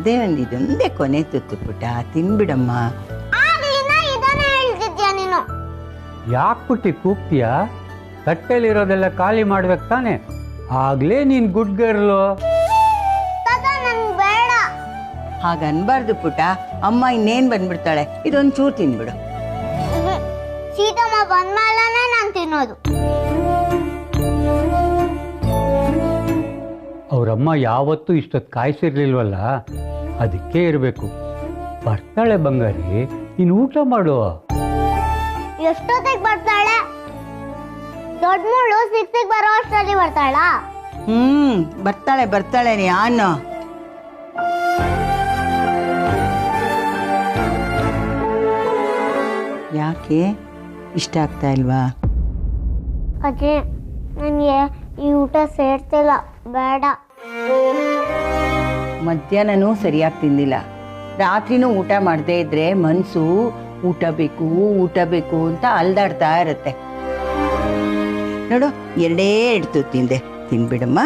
ದೇವನ್ ಇದೊಂದೇ ಕೊನೆ ತುತ್ತು ಪುಟ್ಟ, ತಿನ್ಬಿಡಮ್ಮ. ನೀನು ಯಾಕೆ ಪುಟ್ಟಿ ಕೂಗ್ತೀಯ? ತಟ್ಟೆಲಿರೋದೆಲ್ಲ ಖಾಲಿ ಮಾಡ್ಬೇಕು ತಾನೆ, ಆಗ್ಲೇ ನೀನ್ ಗುಡ್ ಗರ್ಲು. ಬೇಡ. ಹಾಗನ್ಬಾರ್ದು ಪುಟ್ಟ, ಅಮ್ಮ ಇನ್ನೇನ್ ಬಂದ್ಬಿಡ್ತಾಳೆ, ಇದೊಂಚೂರು ತಿನ್ಬಿಡು. ಸೀತಮ್ಮ ಬಂದ್ಮೇಲೆ ನಾನು ತಿನ್ನೋದು. ಅವ್ರಮ್ಮ ಯಾವತ್ತೂ ಇಷ್ಟೊತ್ತು ಕಾಯಿಸಿರ್ಲಿಲ್ವಲ್ಲ, ಅದಕ್ಕೆ ಇರಬೇಕು. ಬರ್ತಾಳೆ ಬಂಗಾರಿ, ನೀನು ಊಟ ಮಾಡು. ಎಷ್ಟೊತ್ತಿಗೆ ಬರ್ತಾಳೆ? ದೊಡ್ಡ ಮುಳ್ಳು ಸಿಕ್ಸಿಗೆ ಬರೋ ಅಷ್ಟರಲ್ಲಿ ಬರ್ತಾಳ? ಬರ್ತಾಳೆ ಬರ್ತಾಳೆ. ಯಾನು ಯಾಕೆ ಇಷ್ಟ ಆಗ್ತಾ ಇಲ್ವಾ? ಅಜ್ಜಿ, ನನಗೆ ಈ ಊಟ ಸೇರ್ತಿಲ್ಲ, ಬೇಡ. ಮಧ್ಯಾಹ್ನನೂ ಸರಿಯಾಗಿ ತಿಂದಿಲ್ಲ, ರಾತ್ರಿನೂ ಊಟ ಮಾಡದೇ ಇದ್ರೆ ಮನಸ್ಸು ಊಟ ಬೇಕು ಅಂತ ಅಲ್ದಾಡ್ತಾ ಇರುತ್ತೆ. ನೋಡು, ಎರಡೇ ಇಡ್ತು ತಿಂದೆ, ತಿನ್ಬಿಡಮ್ಮ.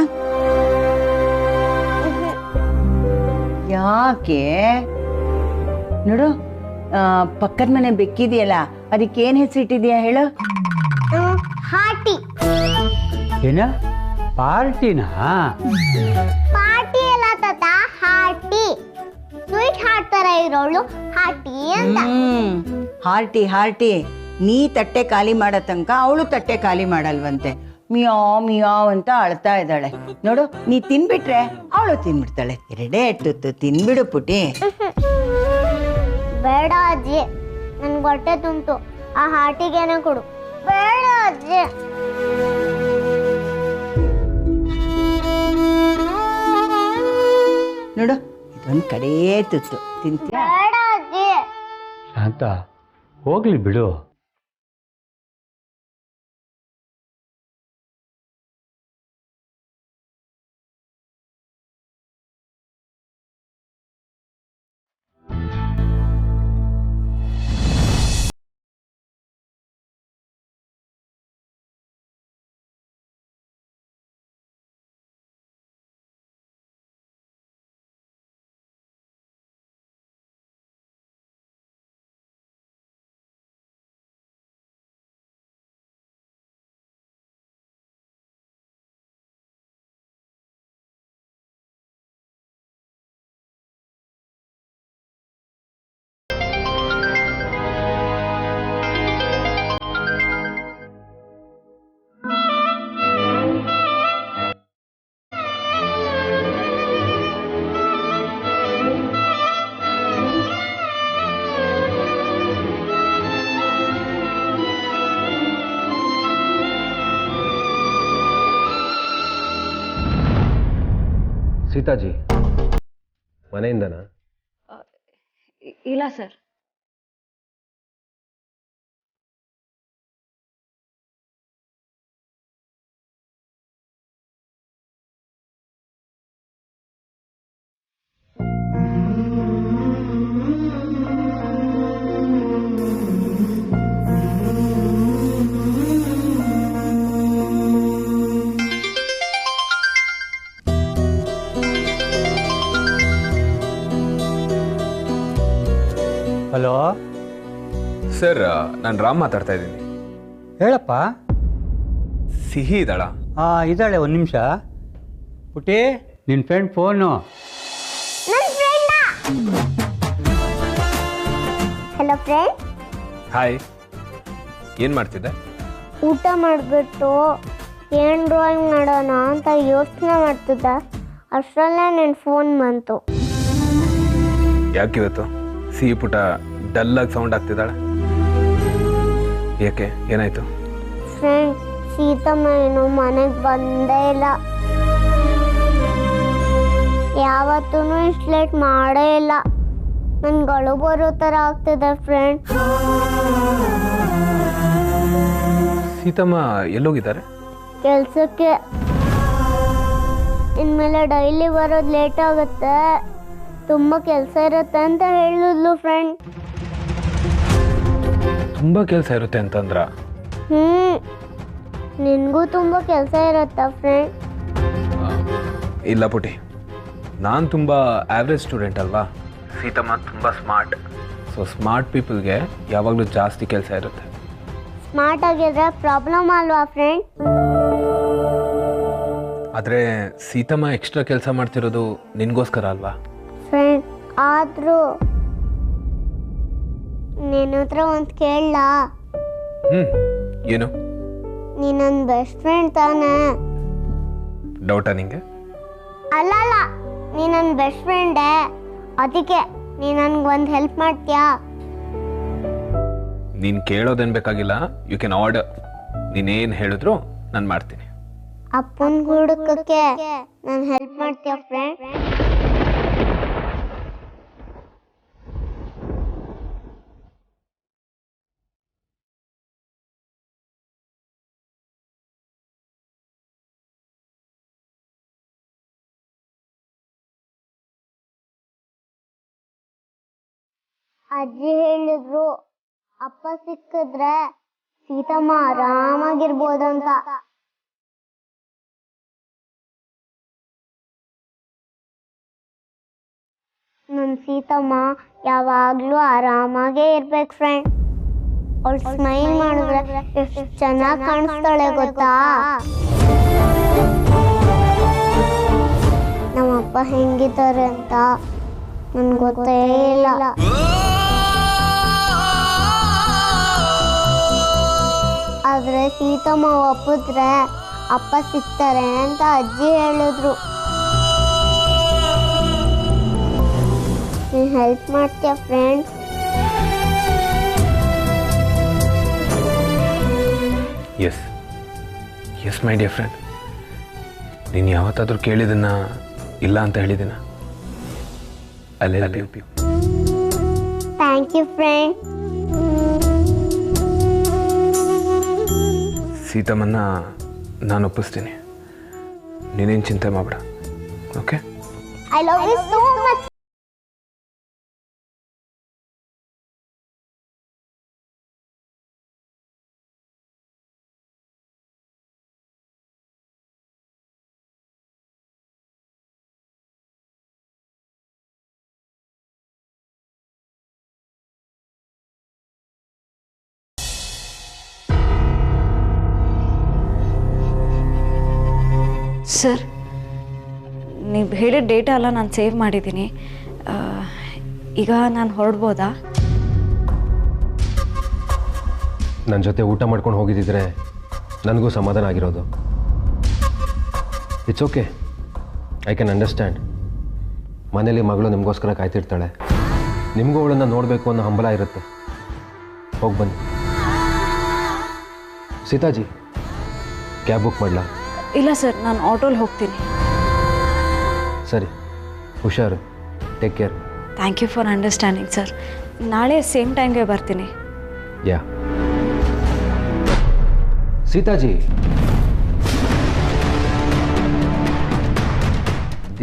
ಯಾಕೆ? ನೋಡು, ಪಕ್ಕದ ಮನೆ ಬೆಕ್ಕಿದೆಯಲ್ಲ, ಅದಕ್ಕೇನು ಹೆಸರಿಟ್ಟಿದ್ಯಾ ಹೇಳು? ಹಾಟಿ. ಏನ ಪಾರ್ಟಿನಾ? ಪಾರ್ಟಿ ಅಲ್ಲ ತಾತ, ಹಾಟಿ. ಸ್ವೀಟ್ ಹಾರ್ಟ್ ತರ ಇರೋಳು ಹಾಟಿ ಅಂತ. Hearty hearty. ನೀ ತಟ್ಟೆ ಖಾಲಿ ಮಾಡೋ ತನಕ ಅವಳು ತಟ್ಟೆ ಖಾಲಿ ಮಾಡಲ್ವಂತೆ. ಮಿಯಾವ್ ಮಿಯಾವ್ ಅಂತ ಅಳ್ತಾ ಇದ್ದಾಳೆ. ನೋಡು, ನೀ ತಿನ್ಬಿಟ್ರೆ ಅವಳು ತಿನ್ಬಿಡ್ತಾಳೆ. ಎರಡೇ ಇಟ್ಟು ತಿನ್ಬಿಡು ಪುಟಿ. ಬೇಡ ಅಜ್ಜಿ, ನನ್ಗೆ ಹೊಟ್ಟೆ ತುಂಬಿತು, ಆ ಹಾಟಿಗೆನೆ ಕೊಡು. ಬೇಡ ಅಜ್ಜಿ. ನೋಡು, ಇದೊಂದು ಕಡೇ ತುತ್ತು ತಿಂತೀಯ? ಬೇಡ ಅಜ್ಜಿ. ಶಾಂತ, ಹೋಗ್ಲಿ ಬಿಡು. ಸೀತಾಜಿ ಮನೆಯಿಂದನಾ? ಇಲ್ಲ ಸರ್. ಹಲೋ ಸರ್, ನಾನು ರಾಮ್ ಮಾತಾಡ್ತಾ ಇದ್ದೀನಿ. ಹೇಳಪ್ಪ. ಸಿಹಿ ಇದ್ದಾಳ? ಇದ್ದಾಳೆ, ಒಂದು ನಿಮಿಷ. ಪುಟಿ, ನಿನ್ನ friend phone. Hello friend. Hi, ಏನು ಮಾಡ್ತಿದ್ದೆ? ಊಟ ಮಾಡಿಬಿಟ್ಟು ಏನು ಡ್ರಾಯಿಂಗ್ ಮಾಡೋಣ ಅಂತ ಯೋಚನೆ ಮಾಡ್ತಿದ್ದೆ, ಅಷ್ಟರಲ್ಲೇ ನಿನ್ನ ಫೋನ್ ಬಂತು. ಯಾಕಿವತ್ತು ಸಿಹಿ ಪುಟ ಡಲ್ಲಾಗಿ ಸೌಂಡ್ ಆಗ್ತಿದ್ದಾಳೆ? ಏಕೆ, ಏನಾಯ್ತು? ಫ್ರೆಂಡ್, ಸೀತಮ್ಮ ಏನು ಮನೆಗೆ ಬಂದೇ ಇಲ್ಲ, ಯಾವತ್ತೂ ಇಷ್ಟು ಲೇಟ್ ಮಾಡೇ ಇಲ್ಲ. ನನ್ಗಳು ಬರೋ ಥರ ಆಗ್ತಿದೆ ಫ್ರೆಂಡ್. ಸೀತಮ್ಮ ಎಲ್ಲೋಗಿದ್ದಾರೆ? ಕೆಲಸಕ್ಕೆ. ಇನ್ಮೇಲೆ ಡೈಲಿ ಬರೋದು ಲೇಟ್ ಆಗುತ್ತೆ, ತುಂಬ ಕೆಲಸ ಇರುತ್ತೆ ಅಂತ ಹೇಳಿದ್ಲು ಫ್ರೆಂಡ್. ತುಂಬ ಕೆಲಸ ಇರುತ್ತೆ ಅಂತಂದ್ರ? ನಿನಗೂ ತುಂಬ ಕೆಲಸ ಇರುತ್ತಾ ಫ್ರೆಂಡ್? ಇಲ್ಲ ಪುಟಿ, ನಾನು ತುಂಬ ಆವ್ರೇಜ್ ಸ್ಟೂಡೆಂಟ್ ಅಲ್ವಾ, ಸೀತಮ್ಮ ತುಂಬ ಸ್ಮಾರ್ಟ್. ಸೊ ಸ್ಮಾರ್ಟ್ ಪೀಪಲ್ಗೆ ಯಾವಾಗಲೂ ಜಾಸ್ತಿ ಕೆಲಸ ಇರುತ್ತೆ. ಸ್ಮಾರ್ಟ್ ಆಗಿದ್ರೆ ಪ್ರಾಬ್ಲಮ್ ಅಲ್ವಾ ಫ್ರೆಂಡ್? ಆದರೆ ಸೀತಮ್ಮ ಎಕ್ಸ್ಟ್ರಾ ಕೆಲಸ ಮಾಡ್ತಿರೋದು ನಿನಗೋಸ್ಕರ ಅಲ್ವಾ? ಫ್ರೆಂಡ್, ಆದರೂ ನಿನ್ನ ಹತ್ರ ಒಂದು ಕೇಳಲಾ? ಏನು? ನೀ ನನ್ನ ಬೆಸ್ಟ್ ಫ್ರೆಂಡ್ ತಾನೇ? ಡೌಟಾ ನಿಂಗೆ? ಅಲ್ಲ, ನೀ ನನ್ನ ಬೆಸ್ಟ್ ಫ್ರೆಂಡೇ, ಅದಕ್ಕೆ ನೀ ನನ್ಗೊಂದು ಹೆಲ್ಪ್ ಮಾಡ್ತೀಯಾ? ನೀನು ಕೇಳೋದೇನು ಬೇಕಾಗಿಲ್ಲ, ಯು ಕ್ಯಾನ್ ಆರ್ಡರ್. ನೀನೇನು ಹೇಳಿದ್ರು ನಾನು ಮಾಡ್ತೀನಿ. ಅಪ್ಪನ ಹುಡುಕಕ್ಕೆ ನಾನು ಹೆಲ್ಪ್ ಮಾಡ್ತೀಯ ಫ್ರೆಂಡ್? ಅಜ್ಜಿ ಹೇಳಿದ್ರು ಅಪ್ಪ ಸಿಕ್ಕಿದ್ರೆ ಸೀತಮ್ಮ ಆರಾಮಾಗಿರ್ಬೋದಂತ. ನನ್ನ ಸೀತಮ್ಮ ಯಾವಾಗ್ಲೂ ಆರಾಮಾಗೇ ಇರ್ಬೇಕು ಫ್ರೆಂಡ್. ಅವಳು ಸ್ಮೈಲ್ ಮಾಡಿದ್ರೆ ಎಷ್ಟು ಚೆನ್ನಾಗಿ ಕಾಣಿಸ್ತಾಳೆ ಗೊತ್ತಾ? ನಮ್ಮಪ್ಪ ಹೆಂಗಿದ್ದಾರೆ ಅಂತ ನನ್ಗೆ ಗೊತ್ತೇ ಇಲ್ಲ. ಆದ್ರೆ ಸೀತಮ್ಮ ಒಪ್ಪಿದ್ರೆ ಅಪ್ಪ ಸಿಗ್ತಾರೆ ಅಂತ ಅಜ್ಜಿ ಹೇಳಿದ್ರು. ನೀನು ಹೆಲ್ಪ್ ಮಾಡ್ತೀಯ friend? Yes yes my dear friend. ನೀನು ಯಾವತ್ತಾದರೂ ಕೇಳಿದನ್ನ ಇಲ್ಲ ಅಂತ ಹೇಳಿದಿನ? ಅಲ್ಲೇ ಯು. Thank you friend. ಸೀತಮ್ಮನ್ನ ನಾನು ಒಪ್ಪಿಸ್ತೀನಿ, ನೀನೇನು ಚಿಂತೆ ಮಾಡಬೇಡ. Okay? I love you so much. Sir, ನೀವು ಹೇಳಿದ ಡೇಟಾ ಎಲ್ಲ ನಾನು ಸೇವ್ ಮಾಡಿದ್ದೀನಿ. ಈಗ ನಾನು ಹೊರಡ್ಬೋದಾ? ನನ್ನ ಜೊತೆ ಊಟ ಮಾಡ್ಕೊಂಡು ಹೋಗಿದ್ದಿದ್ರೆ ನನಗೂ ಸಮಾಧಾನ ಆಗಿರೋದು. It's okay, I can understand. ಮನೇಲಿ ಮಗಳು ನಿಮಗೋಸ್ಕರ ಕಾಯ್ತಿರ್ತಾಳೆ, ನಿಮಗೂ ಅವಳನ್ನು ನೋಡಬೇಕು ಅನ್ನೋ ಹಂಬಲ ಇರುತ್ತೆ. ಹೋಗಿ ಬನ್ನಿ. ಸೀತಾಜಿ, ಕ್ಯಾಬ್ ಬುಕ್ ಮಾಡಲಾ? ಇಲ್ಲ ಸರ್, ನಾನು ಆಟೋಲ್ಲಿ ಹೋಗ್ತೀನಿ. ಸರಿ, ಹುಷಾರು, take care. Thank you for understanding sir. ನಾಳೆ ಸೇಮ್ ಟೈಮ್ಗೆ ಬರ್ತೀನಿ. ಯಾ ಸೀತಾಜಿ,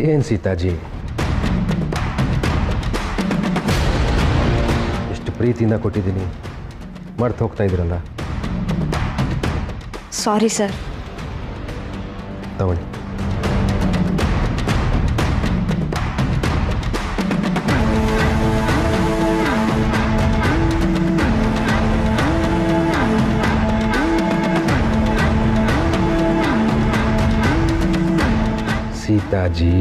ಏನು ಸೀತಾಜಿ, ಎಷ್ಟು ಪ್ರೀತಿಯಿಂದ ಕೊಟ್ಟಿದ್ದೀನಿ, ಮರ್ತು ಹೋಗ್ತಾ ಇದ್ದೀರಲ್ಲ. Sorry sir. ತಗೊಳ್ಳಿ. ಸೀತಾಜಿ,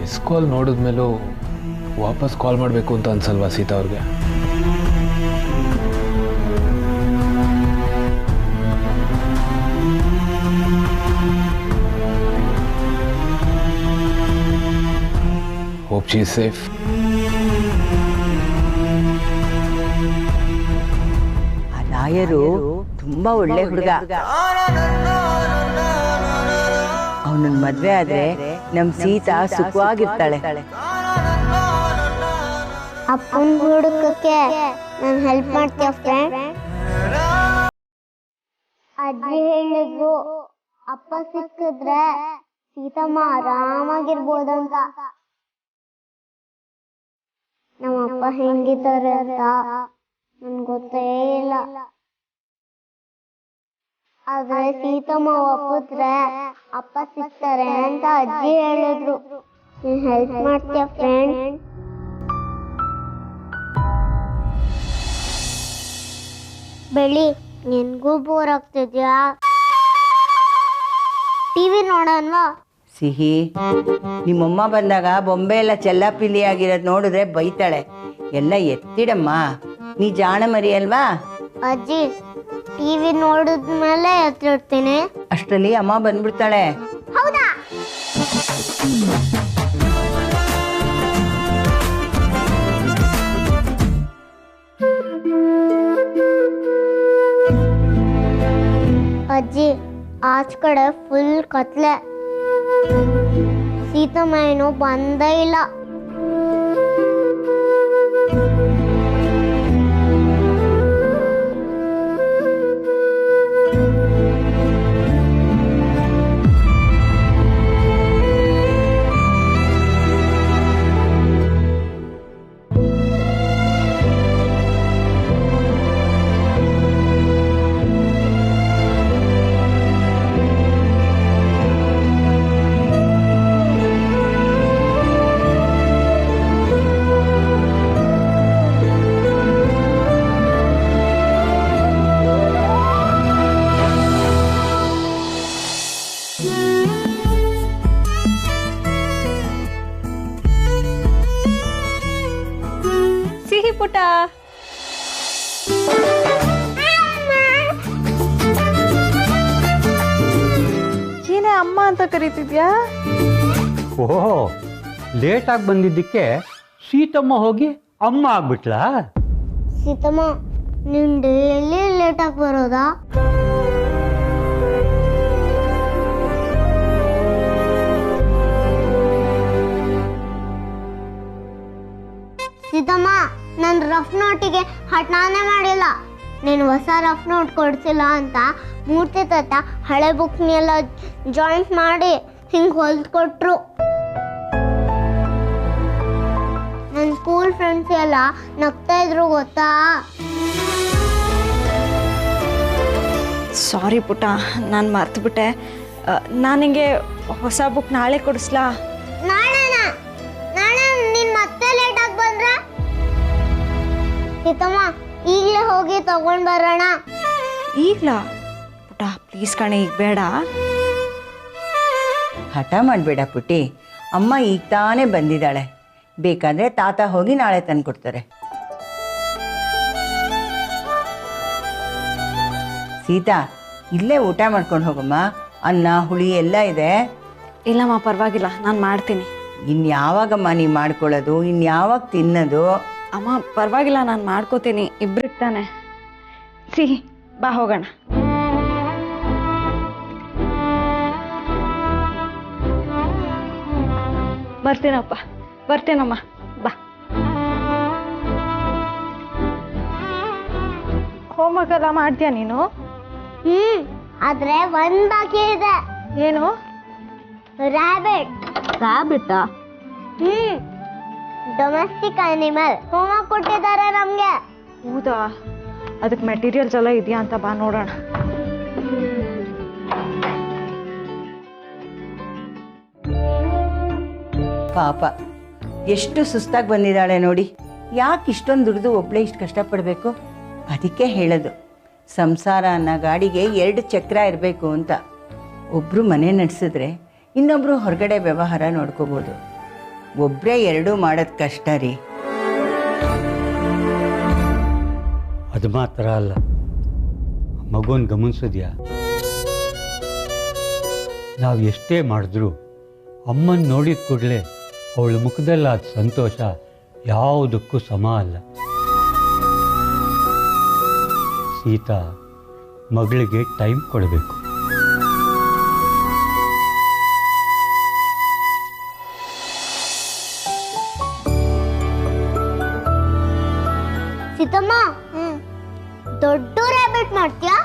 ಮಿಸ್ ಕಾಲ್ ನೋಡಿದ್ಮೇಲೂ ವಾಪಸ್ ಕಾಲ್ ಮಾಡಬೇಕು ಅಂತ ಅನ್ಸಲ್ವಾ ಸೀತಾ ಅವ್ರಿಗೆ? Hope she is safe. ಆ ಲಾಯರು ತುಂಬಾ ಒಳ್ಳೆ ಹುಡುಗ. ಅವನನ್ನ ಮದ್ವೆ ಆದ್ರೆ ನಮ್ ಸೀತಾ ಸುಖವಾಗಿರ್ತಾಳೆ. ಅಪ್ಪನ ಹುಡುಕಕ್ಕೆ ನಾನು ಹೆಲ್ಪ್ ಮಾಡ್ತೀಯ ಫ್ರೆಂಡ್? ಅಜ್ಜಿ ಹೇಳಿದ್ರು ಅಪ್ಪ ಸಿಕ್ಕಿದ್ರೆ ಸೀತಮ್ಮ ಆರಾಮಾಗಿರ್ಬೋದಂತ. ನಮ್ಮಪ್ಪ ಹೆಂಗಿದ್ದಾರೆ ಅಂತ ನನ್ಗೆ ಗೊತ್ತೇ ಇಲ್ಲ. ಆದ್ರೆ ಸೀತಮ್ಮ ಒಪ್ಪಿದ್ರೆ ಅಪ್ಪ ಸಿಗ್ತಾರೆ ಅಂತ ಅಜ್ಜಿ ಹೇಳಿದ್ರು. ನೀನ್ ಹೆಲ್ಪ್ ಮಾಡ್ತೀಯ ಫ್ರೆಂಡ್? ಬೆಳಿ, ನಿನ್ಗೂ ಬೋರ್ ಆಗ್ತಿದ್ಯಾ? ಟಿವಿ ನೋಡೋಣವಾ? ಸಿಹಿ, ನಿಮ್ಮಮ್ಮ ಬಂದಾಗ ಬೊಂಬೆ ಎಲ್ಲ ಚೆಲ್ಲಾಪಿಲ್ಲಿ ಆಗಿರೋದು ನೋಡಿದ್ರೆ ಬೈತಾಳೆ. ಎಲ್ಲ ಎತ್ತಿಡಮ್ಮ, ನೀ ಜಾಣ ಮರಿ ಅಲ್ವಾ? ಅಜ್ಜಿ, ಟಿವಿ ನೋಡಿದ್ಮೇಲೆ ಎತ್ತಿಡ್ತೀನಿ. ಅಷ್ಟರಲ್ಲಿ ಅಮ್ಮ ಬಂದ್ಬಿಡ್ತಾಳೆ. ಹೌದಾ? ಅಜ್ಜಿ, ಆಚ ಕಡೆ ಫುಲ್ ಕತ್ಲೆ. ಸೀತಮ್ಮ ಏನೋ ಬಂದೇ ಇಲ್ಲ. ಸಿಹಿ ಪುಟ, ಏನೇ ಅಮ್ಮ ಅಂತ ಕರೀತಿದ್ಯಾ? ಓಹೋ, ಲೇಟಾಗಿ ಬಂದಿದ್ದಕ್ಕೆ ಸೀತಮ್ಮ ಹೋಗಿ ಅಮ್ಮ ಆಗ್ಬಿಟ್ಲಾ? ಸೀತಮ್ಮ, ನೀನ್ ಡೈಲಿ ಲೇಟಾಗಿ ಬರೋದಾ? ಸೀತಮ್ಮ, ನನ್ನ ರಫ್ ನೋಟಿಗೆ ಹಠಾನೇ ಮಾಡಿಲ್ಲ. ನೀನು ಹೊಸ ರಫ್ ನೋಟ್ ಕೊಡ್ಸಿಲ್ಲ ಅಂತ ಮೂರ್ತಿ ತಾತ ಹಳೆ ಬುಕ್ನೆಲ್ಲ ಜಾಯಿಂಟ್ ಮಾಡಿ ಹಿಂಗೆ ಹೊಲ್ದು ಕೊಟ್ರು. ನನ್ನ ಸ್ಕೂಲ್ ಫ್ರೆಂಡ್ಸ್ ಎಲ್ಲ ನಗ್ತಾ ಇದ್ರು ಗೊತ್ತಾ? ಸಾರಿ ಪುಟ, ನಾನು ಮರ್ತುಬಿಟ್ಟೆ. ನಾನು ನಿಂಗೆ ಹೊಸ ಬುಕ್ ನಾಳೆ ಕೊಡಿಸ್ಲಾ? ನಾಳೆ ನೀನ್ ಮತ್ತೆ ಲೇಟಾಗಿ ಬಂದ್ರೆ? ಸೀತಮ್ಮ, ಈಗಲೇ ಹೋಗಿ ತಗೊಂಡ್ ಬರೋಣ. ಈಗ್ಲಾ? ಪುಟ ಪ್ಲೀಸ್ ಕಣೆ, ಈಗ ಬೇಡ. ಹಠ ಮಾಡಬೇಡ ಪುಟ್ಟಿ, ಅಮ್ಮ ಈಗ ತಾನೇ ಬಂದಿದ್ದಾಳೆ. ಬೇಕಾದ್ರೆ ತಾತ ಹೋಗಿ ನಾಳೆ ತಂದ್ಕೊಡ್ತಾರೆ. ಸೀತಾ, ಇಲ್ಲೇ ಊಟ ಮಾಡ್ಕೊಂಡು ಹೋಗಮ್ಮ. ಅನ್ನ ಹುಳಿ ಎಲ್ಲ ಇದೆ. ಇಲ್ಲಮ್ಮ, ಪರವಾಗಿಲ್ಲ, ನಾನು ಮಾಡ್ತೀನಿ. ಇನ್ಯಾವಾಗಮ್ಮ ನೀ ಮಾಡ್ಕೊಳ್ಳೋದು? ಇನ್ಯಾವಾಗ ತಿನ್ನೋದು? ಅಮ್ಮ ಪರವಾಗಿಲ್ಲ, ನಾನು ಮಾಡ್ಕೋತೀನಿ. ಇಬ್ರಿಗೆ ತಾನೆ. ಸಿಹಿ, ಬಾ ಹೋಗೋಣ. ಬರ್ತೀನಪ್ಪ, ಬರ್ತೇನಮ್ಮ, ಬಾ. ಹೋಮ್ವರ್ಕ್ ಎಲ್ಲ ಮಾಡ್ತೀಯ ನೀನು? ಆದ್ರೆ ಒಂದ್ ಬಾಕಿ ಇದೆ. ಏನು? ರ್ಯಾಬಿಟ್. ರಾಬಿಟ್ಟಾ? ಡೊಮೆಸ್ಟಿಕ್ ಅನಿಮಲ್ ಹೋಮ್ವರ್ಕ್ ಕೊಟ್ಟಿದ್ದಾರೆ ನಮ್ಗೆ. ಹೌದಾ? ಅದಕ್ಕೆ ಮೆಟೀರಿಯಲ್ಸ್ ಎಲ್ಲ ಇದೆಯಾ ಅಂತ ಬಾ ನೋಡೋಣ. ಪಾಪ, ಎಷ್ಟು ಸುಸ್ತಾಗಿ ಬಂದಿದ್ದಾಳೆ ನೋಡಿ. ಯಾಕೆ ಇಷ್ಟೊಂದು ದುಡ್ದು ಒಬ್ಳೆ ಇಷ್ಟು ಕಷ್ಟಪಡಬೇಕು? ಅದಕ್ಕೆ ಹೇಳೋದು, ಸಂಸಾರ ಅನ್ನೋ ಗಾಡಿಗೆ 2 ಚಕ್ರ ಇರಬೇಕು ಅಂತ. ಒಬ್ಬರು ಮನೆ ನಡೆಸಿದ್ರೆ ಇನ್ನೊಬ್ಬರು ಹೊರಗಡೆ ವ್ಯವಹಾರ ನೋಡ್ಕೋಬೋದು. ಒಬ್ಬರೇ ಎರಡೂ ಮಾಡೋದು ಕಷ್ಟ ರೀ. ಅದು ಮಾತ್ರ ಅಲ್ಲ, ಮಗುನ ಗಮನಿಸಿದ್ಯಾ? ನಾವು ಎಷ್ಟೇ ಮಾಡಿದ್ರೂ ಅಮ್ಮನ ನೋಡಿದ ಕೂಡಲೇ ಅವಳ ಮುಖದಲ್ಲಾದ ಸಂತೋಷ ಯಾವುದಕ್ಕೂ ಸಮ ಅಲ್ಲ. ಸೀತಾ, ಮಗಳಿಗೆ ಟೈಮ್ ಕೊಡಬೇಕು. ಸೀತಮ್ಮ, ದೊಡ್ಡ ರ್ಯಾಬಿಟ್ ಮಾಡ್ತೀಯಾ?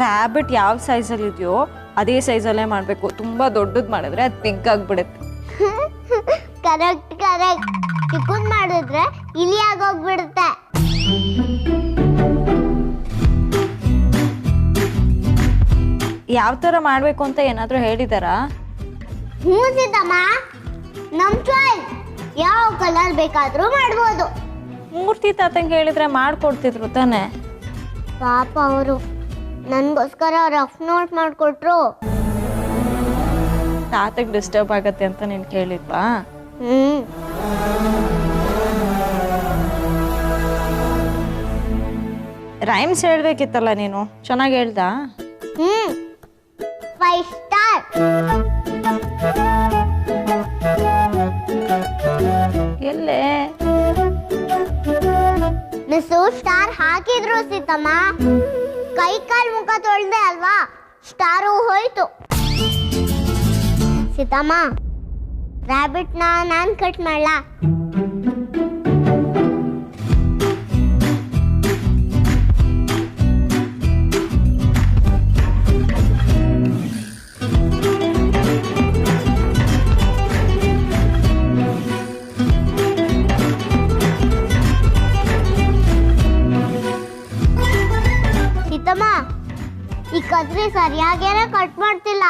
ರ್ಯಾಬಿಟ್ ಯಾವ ಸೈಜಲ್ಲಿ ಇದೆಯೋ ಅದೇ ಸೈಜಲ್ಲೇ ಮಾಡಬೇಕು. ತುಂಬ ದೊಡ್ಡದು ಮಾಡಿದ್ರೆ ಅದು ಪಿಗ್ ಆಗಿಬಿಡುತ್ತೆ. ಕರೆಕ್ಟ್. ಚಿಕ್ಕದ್ ಮಾಡಿದ್ರೆ ಇಲಿ ಆಗೋಗ್ಬಿಡುತ್ತೆ. ಯಾವ ಥರ ಮಾಡಬೇಕು ಅಂತ ಏನಾದರೂ ಹೇಳಿದಾರಾ? ಹ್ಞೂ ಸೀತಮ್ಮ, ನಮ್ ಚಾಯ್ಸ್. ಯಾವ ಕಲರ್ ಬೇಕಾದ್ರೂ ಮಾಡ್ಬೋದು. ಮೂರ್ತಿ ತಾತಂಗೆ ಹೇಳಿದ್ರೆ ಮಾಡ್ಕೊಡ್ತಿದ್ರು ತಾನೆ. ಪಾಪ ಅವರು ನನಗೋಸ್ಕರ ರಫ್ ನೋಟ್ ಮಾಡಿಕೊಟ್ರು. ತಾತಕ್ಕೆ ಡಿಸ್ಟರ್ಬ್ ಆಗತ್ತೆ ಅಂತ ನೀನು ಕೇಳಿದ್ವಾ? ರೈಮ್ಸ್ ಹೇಳ್ಬೇಕಿತ್ತಲ್ಲ ನೀನು, ಚೆನ್ನಾಗಿ ಹೇಳ್ದ. 5 ಸ್ಟಾರ್. ಎಲ್ಲೇ ಮಿಸ್ಸು ಸ್ಟಾರ್ ಹಾಕಿದ್ರು ಸೀತಮ್ಮ. ಕೈ ಕಾಲ್ ಮುಖ ತೊಳ್ದೆ ಅಲ್ವಾ, ಸ್ಟಾರು ಹೋಯ್ತು. ಸೀತಮ್ಮ, ರ್ಯಾಬಿಟ್ನ ನಾನ್ ಕಟ್ ಮಾಡ್ಲಾ? ಸೀತಮ್ಮ, ಈ ಕತ್ರಿ ಸರಿಯಾಗೇನೆ ಕಟ್ ಮಾಡ್ತಿಲ್ಲ.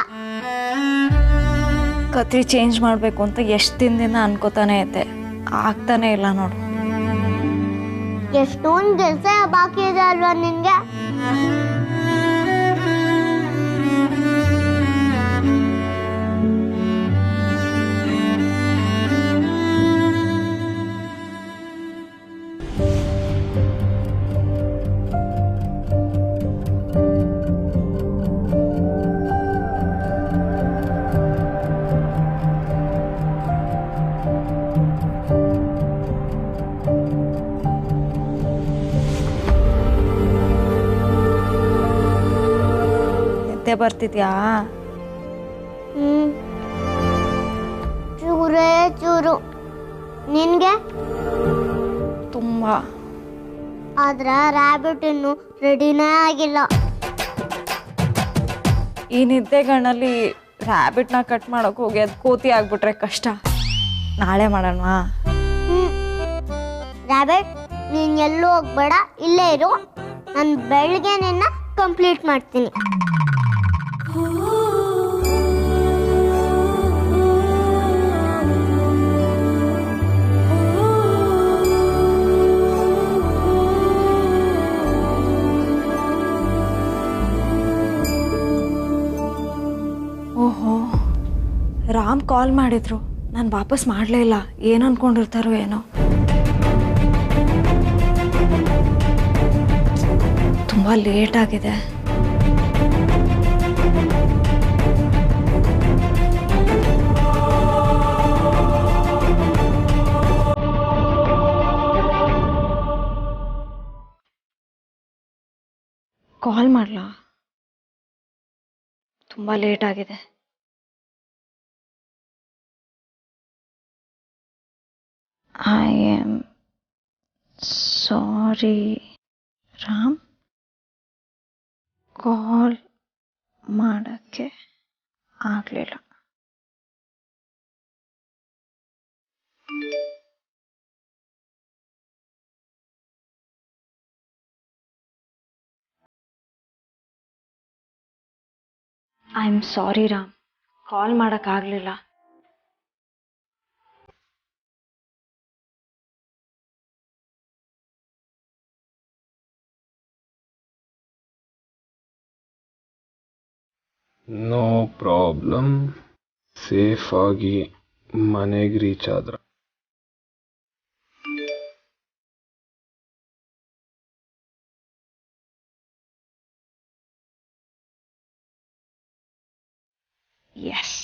ಕತ್ರಿ ಚೇಂಜ್ ಮಾಡಬೇಕು ಅಂತ ಎಷ್ಟು ದಿನದಿಂದ ಅನ್ಕೋತಾನೆ ಇದ್ದೆ, ಆಗ್ತಾನೆ ಇಲ್ಲ ನೋಡು. ಎಷ್ಟೊಂದು ಕೆಲಸ ಬಾಕಿ ಇದೆ ಅಲ್ವಾ ನಿನ್ಗೆ? ನಿದ್ದೆ ಬರ್ತಿದ್ಯಾ? ಚೂರೇ ಚೂರು. ನಿನ್ಗೆ? ತುಂಬಾ. ಆದ್ರೆ ರ್ಯಾಬಿಟ್ ಇನ್ನು ರೆಡಿನೇ ಆಗಿಲ್ಲ. ಈ ನಿದ್ದೆಗಳಲ್ಲಿ ರ್ಯಾಬಿಟ್ನ ಕಟ್ ಮಾಡೋಕೆ ಹೋಗಿ ಅದು ಕೋತಿ ಆಗ್ಬಿಟ್ರೆ ಕಷ್ಟ. ನಾಳೆ ಮಾಡೋಣವಾ? ರ್ಯಾಬಿಟ್, ನೀನ್ ಎಲ್ಲೂ ಹೋಗ್ಬೇಡ, ಇಲ್ಲೇ ಇರು. ನಾನು ಬೆಳಗ್ಗೆ ನಿನ್ನ ಕಂಪ್ಲೀಟ್ ಮಾಡ್ತೀನಿ. ಓಹೋ, ರಾಮ್ ಕಾಲ್ ಮಾಡಿದ್ರು, ನಾನು ವಾಪಸ್ ಮಾಡಲೇ ಇಲ್ಲ. ಏನು ಅನ್ಕೊಂಡಿರ್ತಾರೋ ಏನೋ. ತುಂಬ ಲೇಟ್ ಆಗಿದೆ. ಕಾಲ್ ಮಾಡಲಾ? ತುಂಬ ಲೇಟ್ ಆಗಿದೆ. I am sorry Ram, call ಮಾಡೋಕ್ಕೆ ಆಗಲಿಲ್ಲ. I am sorry Ram, call ಮಾಡೋಕ್ಕಾಗಲಿಲ್ಲ. No problem. ಸೇಫ್ ಆಗಿ ಮನೆಗೆ ರೀಚ್ ಆದ್ರ. ಎಸ್.